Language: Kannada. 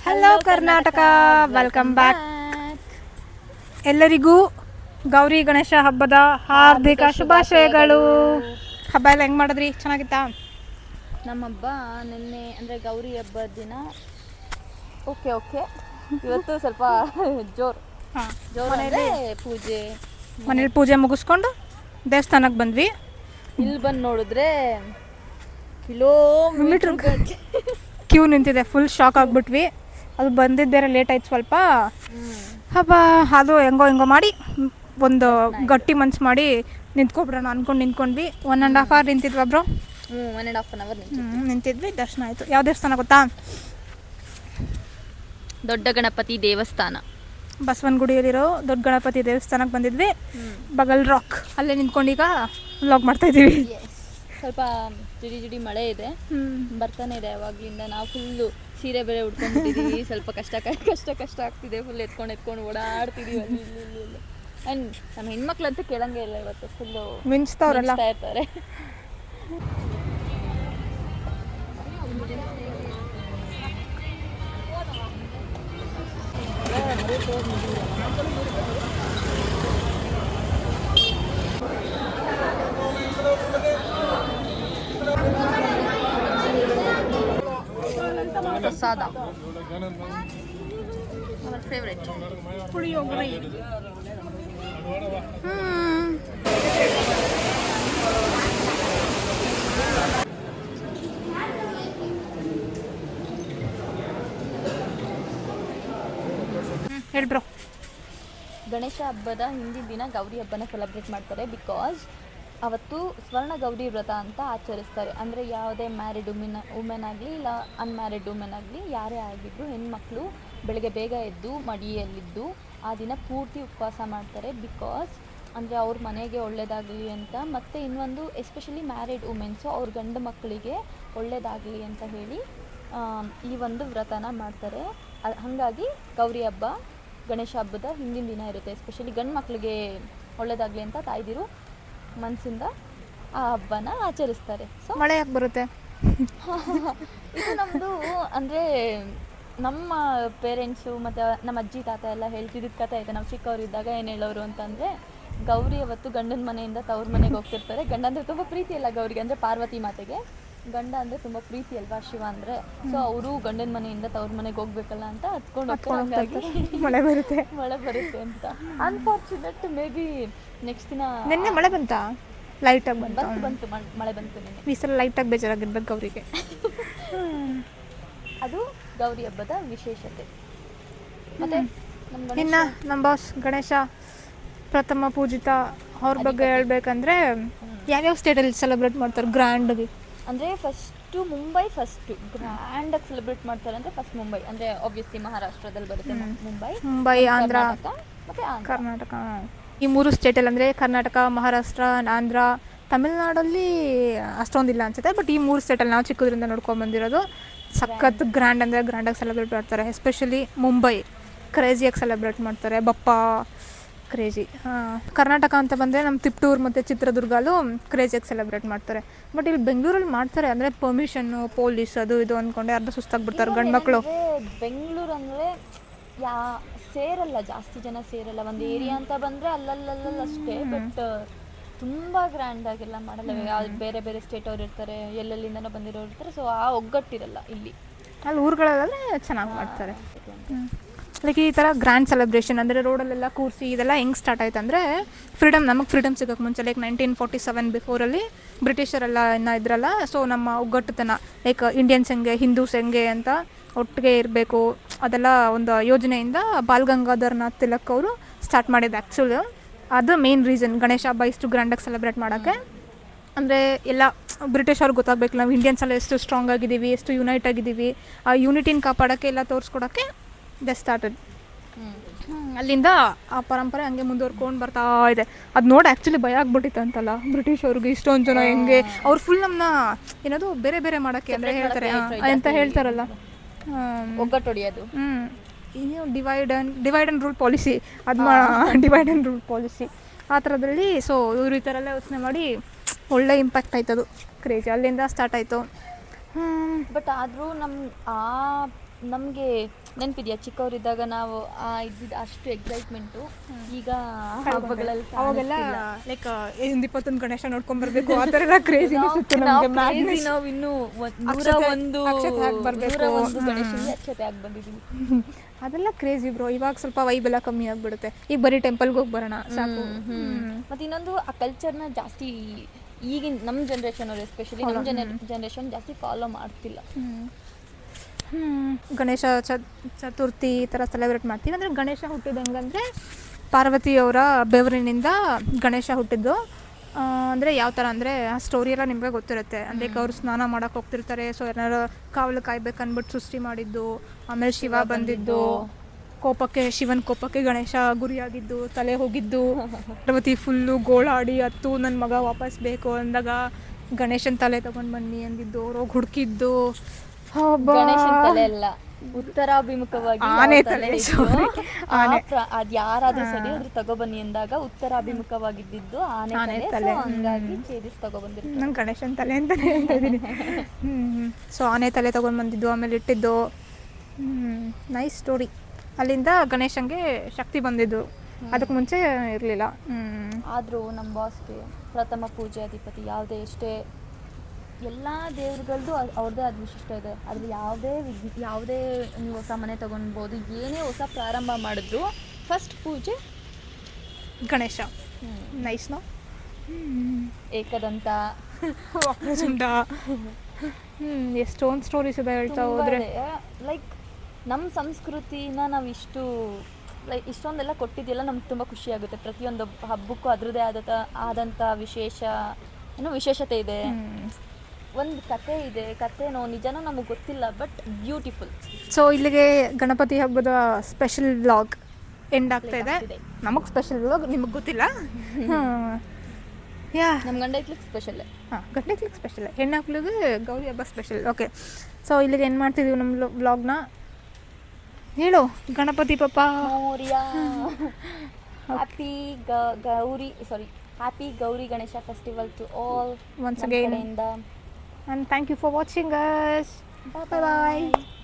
Hello Karnataka, welcome back. ಎಲ್ಲರಿಗೂ ಗೌರಿ ಗಣೇಶ ಹಬ್ಬದ ಹಾರ್ದಿಕ ಶುಭಾಶಯಗಳು. ಹಬ್ಬ ಎಲ್ಲ ಹೆಂಗೆ ಮಾಡಿದ್ರಿ? ಚೆನ್ನಾಗಿತ್ತಾ? ನಮ್ಮ ಹಬ್ಬ ನಿನ್ನೆ ಅಂದರೆ ಗೌರಿ ಹಬ್ಬದ ದಿನ ಓಕೆ ಇವತ್ತು ಸ್ವಲ್ಪ ಜೋರು ಅಂದರೆ ಪೂಜೆ, ಮನೇಲಿ ಪೂಜೆ ಮುಗಿಸ್ಕೊಂಡು ದೇವಸ್ಥಾನಕ್ಕೆ ಬಂದ್ವಿ. ಇಲ್ಲಿ ಬಂದು ನೋಡಿದ್ರೆ ಕಿಲೋಮೀಟರ್ ಕ್ಯೂ ನಿಂತಿದೆ. ಫುಲ್ ಶಾಕ್ ಆಗಿಬಿಟ್ವಿ. ಅದು ಬಂದಿದ್ದು ಬೇರೆ ಲೇಟ್ ಆಯ್ತು ಸ್ವಲ್ಪ. ಹಬ್ಬ ಅದು ಹೆಂಗೋ ಮಾಡಿ ಒಂದು ಗಟ್ಟಿ ಮನ್ಸು ಮಾಡಿ ನಿಂತ್ಕೊಬಿಡೋಣ ಅಂದ್ಕೊಂಡು ನಿಂತ್ಕೊಂಡ್ವಿ. 1.5 hour ನಿಂತಿದ್ವಿ ಬ್ರೋ. 1.5 hour ನಿಂತಿದ್ವಿ. ದರ್ಶನ ಆಯಿತು. ಯಾವ ದೇವಸ್ಥಾನ ಗೊತ್ತಾ? ದೊಡ್ಡ ಗಣಪತಿ ದೇವಸ್ಥಾನ, ಬಸವನಗುಡಿಯಲ್ಲಿರೋ ದೊಡ್ಡ ಗಣಪತಿ ದೇವಸ್ಥಾನಕ್ಕೆ ಬಂದಿದ್ವಿ. ಬಗಲ್ ರಾಕ್ ಅಲ್ಲೇ ನಿಂತ್ಕೊಂಡು ಈಗ ವ್ಲಾಗ್ ಮಾಡ್ತಾಯಿದ್ದೀವಿ. ಸ್ವಲ್ಪ ಜಿಡಿ ಮಳೆ ಇದೆ, ಬರ್ತಾನೆ ಇದೆ ಯಾವಾಗಲಿಂದ. ನಾವು ಫುಲ್ಲು ಸೀರೆ ಬೇರೆ ಉಟ್ಕೊಂಡಿದ್ದೀವಿ. ಸ್ವಲ್ಪ ಕಷ್ಟ ಆಗ್ತಿದೆ. ಫುಲ್ ಎತ್ಕೊಂಡು ಓಡಾಡ್ತಿದ್ದೀವಿ ಅಲ್ಲಿ ಇಲ್ಲಿ. ಆ್ಯಂಡ್ ನಮ್ಮ ಹೆಣ್ಮಕ್ಳಂತೂ ಕೇಳಂಗೆ ಇಲ್ಲ. ಇವತ್ತು ಫುಲ್ಲು ಮಿಂಚ್ತಾವ್ರಲ್ಲ ಇರ್ತಾರೆ. ಪ್ರಸಾದ ಅವರ ಫೇವರೇಟ್ ಪುಳಿಯೋಗರೆ. ಹೇಳ್ಬ್ರೋ. ಗಣೇಶ ಹಬ್ಬದ ಹಿಂದಿನ ದಿನ ಗೌರಿ ಹಬ್ಬನ ಸೆಲೆಬ್ರೇಟ್ ಮಾಡ್ತಾರೆ. ಬಿಕಾಸ್ ಅವತ್ತು ಸ್ವರ್ಣ ಗೌರಿ ವ್ರತ ಅಂತ ಆಚರಿಸ್ತಾರೆ. ಅಂದರೆ ಯಾವುದೇ ಮ್ಯಾರಿಡ್ ವುಮೆನ್ ಆಗಲಿ ಇಲ್ಲ ಅನ್ಮ್ಯಾರಿಡ್ ವುಮೆನ್ ಆಗಲಿ ಯಾರೇ ಆಗಿದ್ರು ಹೆಣ್ಮಕ್ಳು ಬೆಳಗ್ಗೆ ಬೇಗ ಎದ್ದು ಮಡಿಯಲ್ಲಿದ್ದು ಆ ದಿನ ಪೂರ್ತಿ ಉಪವಾಸ ಮಾಡ್ತಾರೆ. ಬಿಕಾಸ್ ಅಂದರೆ ಅವ್ರ ಮನೆಗೆ ಒಳ್ಳೆಯದಾಗಲಿ ಅಂತ, ಮತ್ತು ಇನ್ನೊಂದು ಎಸ್ಪೆಷಲಿ ಮ್ಯಾರಿಡ್ ವುಮೆನ್ಸು ಅವ್ರ ಗಂಡು ಮಕ್ಕಳಿಗೆ ಒಳ್ಳೆಯದಾಗಲಿ ಅಂತ ಹೇಳಿ ಈ ಒಂದು ವ್ರತನ ಮಾಡ್ತಾರೆ. ಹಾಗಾಗಿ ಗೌರಿ ಹಬ್ಬ ಗಣೇಶ ಹಬ್ಬದ ಹಿಂದಿನ ದಿನ ಇರುತ್ತೆ. ಎಸ್ಪೆಷಲಿ ಗಂಡು ಮಕ್ಕಳಿಗೆ ಒಳ್ಳೆಯದಾಗಲಿ ಅಂತ ತಾಯ್ದಿರು ಮನಸ್ಸಿಂದ ಆ ಹಬ್ಬನ ಆಚರಿಸ್ತಾರೆ. ಸೊ ಮಳೆ ಯಾಕೆ ಬರುತ್ತೆ? ಇದು ನಮ್ಮದು ಅಂದರೆ ನಮ್ಮ ಪೇರೆಂಟ್ಸು ಮತ್ತು ನಮ್ಮ ಅಜ್ಜಿ ತಾತ ಎಲ್ಲ ಹೇಳ್ತಿದ್ದ ಕಥೆ ಐತೆ. ನಾವು ಚಿಕ್ಕವರಿದ್ದಾಗ ಏನು ಹೇಳೋರು ಅಂತಂದರೆ, ಗೌರಿ ಅವತ್ತು ಗಂಡನ ಮನೆಯಿಂದ ತವ್ರ ಮನೆಗೆ ಹೋಗ್ತಿರ್ತಾರೆ. ಗಂಡ ಅಂದರೆ ತುಂಬ ಪ್ರೀತಿ ಅಲ್ಲ ಗೌರಿಗೆ, ಅಂದರೆ ಪಾರ್ವತಿ ಮಾತೆಗೆ ಗಂಡ ಅಂದರೆ ತುಂಬ ಪ್ರೀತಿ ಅಲ್ವಾ ಶಿವ ಅಂದರೆ. ಸೊ ಅವರು ಗಂಡನ ಮನೆಯಿಂದ ತವ್ರ ಮನೆಗೆ ಹೋಗ್ಬೇಕಲ್ಲ ಅಂತ ಹತ್ಕೊಂಡು ಮಳೆ ಬರುತ್ತೆ ಅಂತ. ಅನ್ಫಾರ್ಚುನೇಟ್ ಮೇ ಬಿ ನೆಕ್ಸ್ಟ್ ದಿನ ನಿನ್ನೆ ಮಳೆ ಬಂತಾ? ಲೈಟಾಗಿ ಬಂತು ಮಳೆ ಬಂತು ನಿನ್ನೆ. ಈ ಸಲ ಲೈಟಾಗಿ ಬೇಜಾರಾಗಿರ್ಬೇಕು ಅವರಿಗೆ. ಅದು ಗೌರಿ ಹಬ್ಬದ ವಿಶೇಷತೆ. ಮತ್ತು ಇನ್ನು ನಮ್ಮ ಬಾಸ್ ಗಣೇಶ ಪ್ರಥಮ ಪೂಜಿತ ಅವ್ರ ಬಗ್ಗೆ ಹೇಳ್ಬೇಕಂದ್ರೆ ಯಾವ್ಯಾವ ಸ್ಟೇಟಲ್ಲಿ ಸೆಲೆಬ್ರೇಟ್ ಮಾಡ್ತಾರೆ ಗ್ರ್ಯಾಂಡಾಗಿ? ಅಂದರೆ ಫಸ್ಟು ಗ್ರ್ಯಾಂಡಾಗಿ ಸೆಲೆಬ್ರೇಟ್ ಮಾಡ್ತಾರೆ. ಅಂದರೆ ಫಸ್ಟ್ ಮುಂಬೈ, ಅಂದರೆ ಆಬ್ವಿಯಸ್ಲಿ ಮಹಾರಾಷ್ಟ್ರದಲ್ಲಿ ಬರುತ್ತೆ. ಮುಂಬೈ, ಆಂಧ್ರ ಮತ್ತು ಕರ್ನಾಟಕ. ಈ 3 ಸ್ಟೇಟಲ್ಲಿ ಅಂದರೆ ಕರ್ನಾಟಕ, ಮಹಾರಾಷ್ಟ್ರ, ಆಂಧ್ರ, ತಮಿಳ್ನಾಡಲ್ಲಿ ಅಷ್ಟೊಂದಿಲ್ಲ ಅನ್ಸುತ್ತೆ. ಬಟ್ ಈ 3 ಸ್ಟೇಟಲ್ಲಿ ನಾವು ಚಿಕ್ಕದ್ರಿಂದ ನೋಡ್ಕೊಂಡು ಬಂದಿರೋದು ಸಖತ್ ಗ್ರ್ಯಾಂಡ್ ಅಂದರೆ ಗ್ರ್ಯಾಂಡಾಗಿ ಸೆಲೆಬ್ರೇಟ್ ಮಾಡ್ತಾರೆ. ಎಸ್ಪೆಷಲಿ ಮುಂಬೈ ಕ್ರೇಜಿಯಾಗಿ ಸೆಲೆಬ್ರೇಟ್ ಮಾಡ್ತಾರೆ. ಬಪ್ಪ ಕ್ರೇಜಿ. ಕರ್ನಾಟಕ ಅಂತ ಬಂದರೆ ನಮ್ಮ ತಿಪ್ಟೂರು ಮತ್ತು ಚಿತ್ರದುರ್ಗಲ್ಲೂ ಕ್ರೇಜಿಯಾಗಿ ಸೆಲೆಬ್ರೇಟ್ ಮಾಡ್ತಾರೆ. ಬಟ್ ಇಲ್ಲಿ ಬೆಂಗಳೂರಲ್ಲಿ ಮಾಡ್ತಾರೆ ಅಂದರೆ ಪರ್ಮಿಷನ್ನು, ಪೊಲೀಸ್ ಅದು ಇದು ಅಂದ್ಕೊಂಡೆ ಅರ್ಧ ಸುಸ್ತಾಗ್ಬಿಡ್ತಾರೆ ಗಂಡು ಮಕ್ಕಳು. ಬೆಂಗಳೂರು ಅಂದರೆ ಸೇರಲ್ಲ, ಜಾಸ್ತಿ ಜನ ಸೇರಲ್ಲ. ಒಂದು ಏರಿಯಾ ಅಂತ ಬಂದರೆ ಅಲ್ಲಷ್ಟೇ. ಬಟ್ ತುಂಬ ಗ್ರ್ಯಾಂಡಾಗೆಲ್ಲ ಮಾಡಲ್ಲ. ಬೇರೆ ಬೇರೆ ಸ್ಟೇಟ್ ಅವ್ರು ಇರ್ತಾರೆ, ಎಲ್ಲೆಲ್ಲಿಂದನೋ ಬಂದಿರೋರು ಇರ್ತಾರೆ. ಸೊ ಆ ಒಗ್ಗಟ್ಟಿರಲ್ಲ ಇಲ್ಲಿ. ಅಲ್ಲಿ ಊರುಗಳಲ್ಲೇ ಚೆನ್ನಾಗಿ ಮಾಡ್ತಾರೆ. ಲೈಕ್ ಈ ಥರ ಗ್ರ್ಯಾಂಡ್ ಸೆಲೆಬ್ರೇಷನ್ ಅಂದರೆ ರೋಡಲ್ಲೆಲ್ಲ ಕೂರಿಸಿ ಇದೆಲ್ಲ ಹೆಂಗೆ ಸ್ಟಾರ್ಟ್ ಆಯ್ತು ಅಂದರೆ ನಮಗೆ ಫ್ರೀಡಮ್ ಸಿಗೋಕ್ಕೆ ಮುಂಚೆ ಲೈಕ್ 1947 ಬಿಫೋರಲ್ಲಿ ಬ್ರಿಟಿಷರೆಲ್ಲ ಇನ್ನೂ ಇದ್ರಲ್ಲ. ಸೊ ನಮ್ಮ ಒಗ್ಗಟ್ಟುತನ ಲೈಕ್ ಇಂಡಿಯನ್ಸ್ ಹೆಂಗೆ ಹಿಂದೂಸ್ ಹೆಂಗೆ ಅಂತ ಒಟ್ಟಿಗೆ ಇರಬೇಕು, ಅದೆಲ್ಲ ಒಂದು ಯೋಜನೆಯಿಂದ ಬಾಲ್ ಗಂಗಾಧರನಾಥ್ ತಿಲಕ್ ಅವರು ಸ್ಟಾರ್ಟ್ ಮಾಡಿದ್ದು ಆ್ಯಕ್ಚುಲಿ. ಅದು ಮೇನ್ ರೀಸನ್ ಗಣೇಶ ಹಬ್ಬ ಇಷ್ಟು ಗ್ರ್ಯಾಂಡಾಗಿ ಸೆಲೆಬ್ರೇಟ್ ಮಾಡೋಕ್ಕೆ. ಅಂದರೆ ಎಲ್ಲ ಬ್ರಿಟಿಷ್ ಅವ್ರಿಗೆ ಗೊತ್ತಾಗಬೇಕು ನಾವು ಇಂಡಿಯನ್ಸ್ ಎಲ್ಲ ಎಷ್ಟು ಸ್ಟ್ರಾಂಗ್ ಆಗಿದ್ದೀವಿ, ಎಷ್ಟು ಯುನೈಟ್ ಆಗಿದ್ದೀವಿ, ಆ ಯೂನಿಟಿನ ಕಾಪಾಡೋಕ್ಕೆ ಎಲ್ಲ ತೋರಿಸ್ಕೊಡೋಕ್ಕೆ ದೇ ಸ್ಟಾರ್ಟೆಡ್. ಅಲ್ಲಿಂದ ಆ ಪರಂಪರೆ ಹಂಗೆ ಮುಂದುವರ್ಕೊಂಡು ಬರ್ತಾ ಇದೆ. ಅದು ನೋಡಿ ಆ್ಯಕ್ಚುಲಿ ಭಯ ಆಗ್ಬಿಟ್ಟಿತ್ತು ಅಂತಲ್ಲ ಬ್ರಿಟಿಷ್ ಅವ್ರಿಗೆ, ಇಷ್ಟೊಂದು ಜನ ಹೆಂಗೆ ಅವ್ರು ಫುಲ್ ನಮ್ಮನ್ನ ಏನದು ಬೇರೆ ಬೇರೆ ಮಾಡೋಕ್ಕೆ ಅಂದರೆ ಹೇಳ್ತಾರೆ ಅಂತ ಹೇಳ್ತಾರಲ್ಲ, ಒಗ್ಗಟ್ಟೊಡೆಯೋದು. ಇನ್ನು ಡಿವೈಡ್ ಆ್ಯಂಡ್ ರೂಲ್ ಪಾಲಿಸಿ, ಅದು ಡಿವೈಡ್ ಆ್ಯಂಡ್ ರೂಲ್ ಪಾಲಿಸಿ ಆ ಥರದಲ್ಲಿ. ಸೊ ಇವರು ಈ ಥರ ಎಲ್ಲ ಯೋಚನೆ ಮಾಡಿ ಒಳ್ಳೆ ಇಂಪ್ಯಾಕ್ಟ್ ಆಯ್ತದು ಕ್ರೇಜಿ. ಅಲ್ಲಿಂದ ಸ್ಟಾರ್ಟ್ ಆಯಿತು. ಬಟ್ ಆದರೂ ನಮ್ಮ ಆ ನಮಗೆ ನೆನಪಿದೆಯಾ ಚಿಕ್ಕವರಿದ್ದಾಗ ನಾವು ಇದ್ದಿದ್ದು ಅಷ್ಟು ಎಕ್ಸೈಟ್ಮೆಂಟು ಈಗ ಹಬ್ಬಗಳಲ್ಲಿ ಅವಾಗೆಲ್ಲ ಲೈಕ್ ಒಂದು 21 ಗಣೇಶ ನೋಡ್ಕೊಂಡ್ ಬರ್ಬೇಕು ಆ ಥರ ಎಲ್ಲ ಕ್ರೇಜಿನೆಸ್ ಇತ್ತು ನಮಗೆ. ನಾವು ಇನ್ನೂ ಅಕ್ಷತೆ ಹಾಕಿ ಬರ್ಬೇಕು. 101 ಗಣೇಶನಿಗೆ ಅಕ್ಷತೆ ಆಗಿ ಬಂದಿದ್ದೀವಿ. ಅದೆಲ್ಲ ಕ್ರೇಜಿ ಬ್ರೋ. ಇವಾಗ ಸ್ವಲ್ಪ ವೈಬ್ ಎಲ್ಲ ಕಮ್ಮಿ ಆಗಿಬಿಡುತ್ತೆ. ಈಗ ಬರೀ ಟೆಂಪಲ್ಗೆ ಹೋಗಿ ಬರೋಣ ಸಾಕು. ಮತ್ತು ಇನ್ನೊಂದು ಆ ಕಲ್ಚರ್ನ ಜಾಸ್ತಿ ಈಗಿನ ನಮ್ಮ ಜನ್ರೇಷನ್ ಅವರು ಎಸ್ಪೆಷಲಿ ನಮ್ಮ ಜನ್ರೇಷನ್ ಜಾಸ್ತಿ ಫಾಲೋ ಮಾಡ್ತಿಲ್ಲ. ಗಣೇಶ ಚತುರ್ಥಿ ಈ ಥರ ಸೆಲೆಬ್ರೇಟ್ ಮಾಡ್ತೀವಿ. ಅಂದರೆ ಗಣೇಶ ಹುಟ್ಟಿದ ಹೆಂಗಂದರೆ ಪಾರ್ವತಿಯವರ ಬೆವರಿನಿಂದ ಗಣೇಶ ಹುಟ್ಟಿದ್ದು. ಅಂದರೆ ಯಾವ ಥರ ಅಂದರೆ ಆ ಸ್ಟೋರಿ ಎಲ್ಲ ನಿಮಗೆ ಗೊತ್ತಿರುತ್ತೆ. ಅಂದರೆ ಅವ್ರು ಸ್ನಾನ ಮಾಡೋಕೆ ಹೋಗ್ತಿರ್ತಾರೆ. ಸೊ ಏನಾರು ಕಾವಲು ಕಾಯ್ಬೇಕು ಅಂದ್ಬಿಟ್ಟು ಸೃಷ್ಟಿ ಮಾಡಿದ್ದು. ಆಮೇಲೆ ಶಿವ ಬಂದಿದ್ದು, ಶಿವನ ಕೋಪಕ್ಕೆ ಗಣೇಶ ಗುರಿಯಾಗಿದ್ದು, ತಲೆ ಹೋಗಿದ್ದು, ಪಾರ್ವತಿ ಫುಲ್ಲು ಗೋಳಾಡಿ ಹತ್ತು ನನ್ನ ಮಗ ವಾಪಸ್ ಬೇಕು ಅಂದಾಗ ಗಣೇಶನ ತಲೆ ತೊಗೊಂಡು ಬನ್ನಿ ಅಂದಿದ್ದು, ಅವ್ರು ಹೋಗಿ ಹುಡುಕಿದ್ದು. ಗಣೇಶನ ತಲೆ ಎಲ್ಲ ಉತ್ತರಾಭಿಮುಖವಾಗಿ ಆನೆ ತಲೆ, ಅದ್ ಯಾರಾದ್ರೂ ಸರಿ ಅದ್ರ ತಗೊಬನ್ನಿ ಅಂದಾಗ ಉತ್ತರಾಭಿಮುಖವಾಗಿದ್ದು ಆನೆ ತಲೆ, ಹಂಗಾಗಿ ಛೇದಿಸಿ ತಗೊಬಂದಿರ್ತಾರೆ. ನಂಗೆ ಗಣೇಶನ ತಲೆ ಅಂತಾನೆ ಹೇಳ್ತಿದ್ದೀನಿ. ಸೊ ಆನೆ ತಲೆ ತೊಗೊಂಡು ಬಂದಿದ್ದು, ಆಮೇಲೆ ಇಟ್ಟಿದ್ದು. Nice story. ಅಲ್ಲಿಂದ ಗಣೇಶಂಗೆ ಶಕ್ತಿ ಬಂದಿದ್ದು, ಅದಕ್ಕೆ ಮುಂಚೆ ಇರಲಿಲ್ಲ. ಆದರೂ ನಮ್ಮ ಬಾಸ್ಗೆ ಪ್ರಥಮ ಪೂಜೆ ಅಧಿಪತಿ ಯಾವುದೇ ಎಷ್ಟೇ ಎಲ್ಲ ದೇವ್ರುಗಳದ್ದು ಅವ್ರದ್ದೇ ಆದ ವಿಶಿಷ್ಟ ಇದೆ. ಅದ್ರ ಯಾವುದೇ ನೀವು ಹೊಸ ಮನೆ ತೊಗೊಳ್ಬೋದು, ಏನೇ ಹೊಸ ಪ್ರಾರಂಭ ಮಾಡಿದ್ರು ಫಸ್ಟ್ ಪೂಜೆ ಗಣೇಶ. ನೈಸ್ನೋ. ಏಕದಂತ ಎಷ್ಟೊಂದು ಸ್ಟೋರೀಸ್ ಇದೆ ಹೇಳ್ತಾ ಹೋದ್ರೆ. ಲೈಕ್ ನಮ್ಮ ಸಂಸ್ಕೃತಿನ ನಾವು ಇಷ್ಟೊಂದೆಲ್ಲ ಕೊಟ್ಟಿದ್ದೆಲ್ಲ ನಮ್ಗೆ ತುಂಬ ಖುಷಿಯಾಗುತ್ತೆ. ಪ್ರತಿಯೊಂದು ಹಬ್ಬಕ್ಕೂ ಅದರದ್ದೇ ಆದಂಥ ವಿಶೇಷತೆ ಇದೆ. ಒಂದು ಕತೆ ಇದೆ. ಕತೆನೋ ನಿಜನೋ ನಮಗೆ ಗೊತ್ತಿಲ್ಲ, ಬಟ್ ಬ್ಯೂಟಿಫುಲ್. ಸೊ ಇಲ್ಲಿಗೆ ಗಣಪತಿ ಹಬ್ಬದ ಸ್ಪೆಷಲ್ ವ್ಲಾಗ್ ಎಂಡ್ ಆಗ್ತಾ ಇದೆ. ನಮಗೆ ಸ್ಪೆಷಲ್ ವ್ಲಾಗ್, ನಿಮಗೆ ಗೊತ್ತಿಲ್ಲ. ನಮ್ಮ ಗಂಡ ಐಕ್ಲಿಗೆ ಸ್ಪೆಷಲ್. ಗಂಡ ಐಕ್ಲಿಗೆ ಸ್ಪೆಷಲ್, ಹೆಣ್ಣಾಕ್ಲಿಗೆ ಗೌರಿ ಹಬ್ಬ ಸ್ಪೆಷಲ್. ಓಕೆ, ಸೊ ಇಲ್ಲಿಗೆ ಏನು ಮಾಡ್ತಿದ್ದೀವಿ ನಮ್ಮ ವ್ಲಾಗ್ನ. ಹೇಳು Ganapati Bappa Morya. Happy Gauri Ganesha festival to all once again, and thank you for watching us. Bye bye.